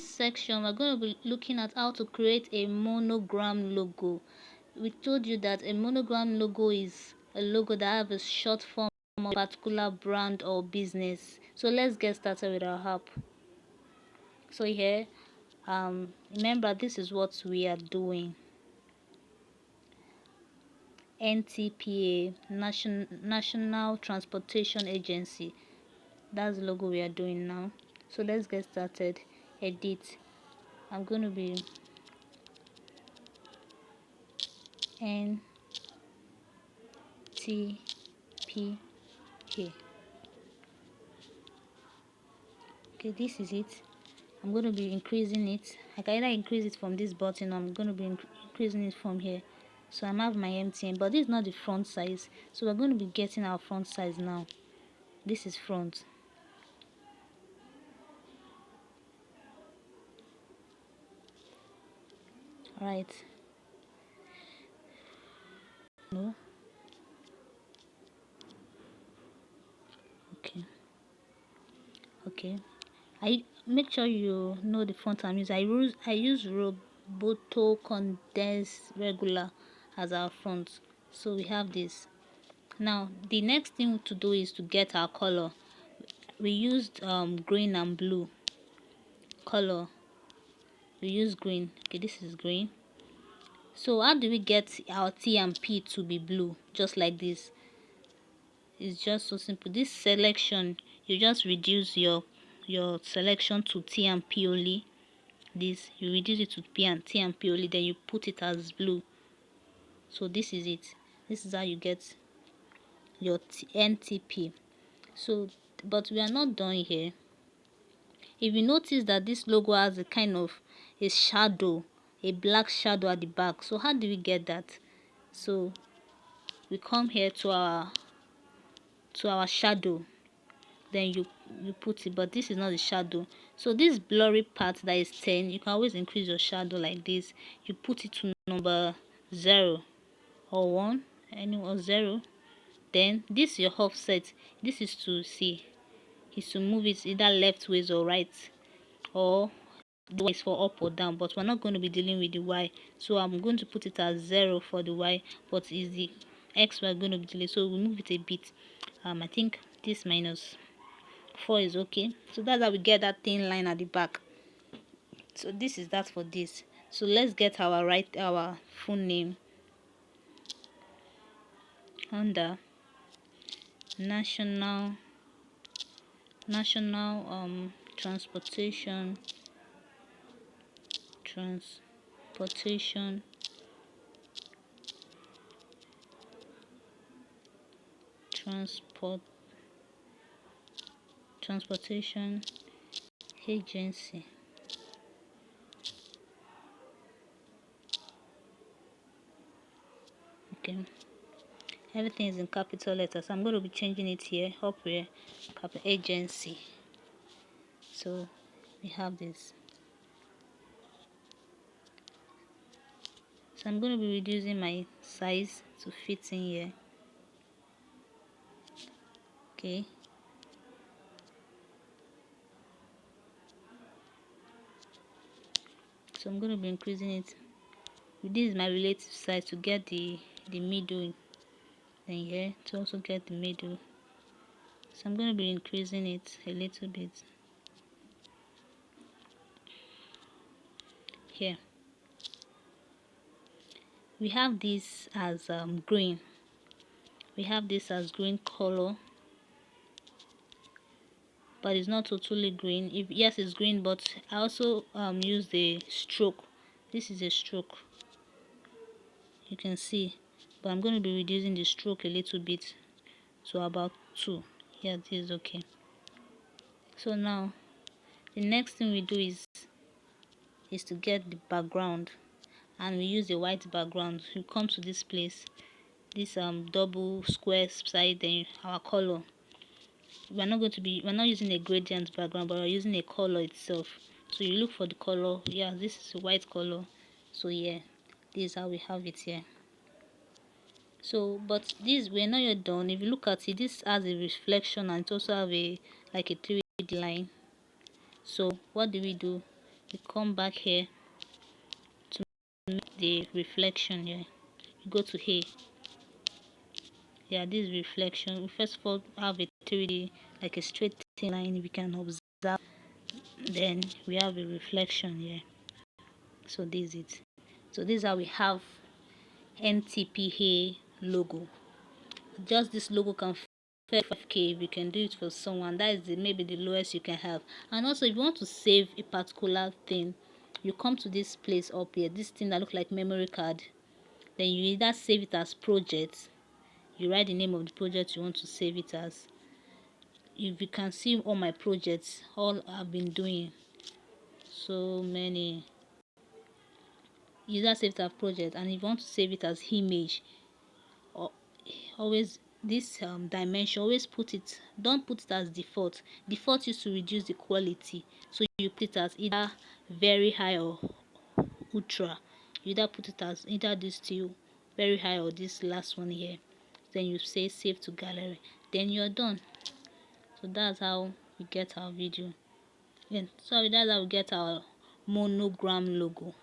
section, we're going to be looking at how to create a monogram logo. We told you that a monogram logo is a logo that has a short form of a particular brand or business. So let's get started with our app. So here, remember, this is what we are doing. NTPA, National Transportation Agency. That's the logo we are doing now. So let's get started. Edit. I'm going to be NTPA. Okay, this is it. I'm going to be increasing it. I can either increase it from this button, or I'm going to be increasing it from here. So I'm have my MTN, but this is not the front size. So we're going to be getting our front size now. This is front. Right. No. Okay. Okay. I make sure you know the font I'm using. I use Roboto Condense Regular as our font. So we have this. Now the next thing to do is to get our color. We used green and blue color. We use green. Okay, this is green. So how do we get our T and P to be blue? Just like this. It's just so simple. This selection, you just reduce your selection to T and P only. This, you reduce it to P and T and P only, then you put it as blue. So this is it. This is how you get your NTP. So, but we are not done here. If you notice that this logo has a kind of a shadow, a black shadow at the back. So how do we get that? So we come here to our shadow, then you put it, but this is not the shadow. So this blurry part that is 10, you can always increase your shadow like this. You put it to number 0 or 1, or 0. Then this is your offset. This is to see, is to move it either left ways or right, or the Y is for up or down, but we're not going to be dealing with the Y. So I'm going to put it as 0 for the Y, but is the X we're going to be dealing. So we move it a bit. I think this minus 4 is okay. So that's how we get that thin line at the back. So this is that for this. So let's get our full name under national transportation transportation transportation agency. Okay, everything is in capital letters. I'm going to be changing it here up here, capital agency. So we have this. So I'm going to be reducing my size to fit in here. Okay, so I'm going to be increasing it. This is my relative size to get the middle, then here to also get the middle. So I'm going to be increasing it a little bit here. We have this as green. We have this as green color, but it's not totally green. If yes, it's green, but I also use the stroke. This is a stroke, you can see, but I'm going to be reducing the stroke a little bit to about 2. Yeah, this is okay. So now the next thing we do is to get the background, and we use a white background. You come to this place, this double square side, then our color. We're not using a gradient background, but we're using a color itself. So you look for the color. Yeah, this is a white color. So yeah, this is how we have it here. So but this, we're not yet done. If you look at it, this has a reflection, and it also have a like a 3D line. So what do? You come back here to make the reflection here. You go to here. Yeah, this reflection. We first of all have a 3D, like a straight thin line we can observe. Then we have a reflection here. So this is it. So this is how we have NTPA logo. Just this logo can 5K. If you can do it for someone, that is maybe the lowest you can have. And also, if you want to save a particular thing, you come to this place up here, this thing that looks like memory card. Then you either save it as project. You write the name of the project you want to save it as. If you can see all my projects, all I've been doing, so many. You either save it as project, and if you want to save it as image, or always this dimension, always put it, don't put it as default used to reduce the quality, so you put it as either very high or ultra. You either put it as either this two, very high, or this last one here. Then you say save to gallery, then you're done. So that's how we get our video. Yeah, sorry, that's how we get our monogram logo.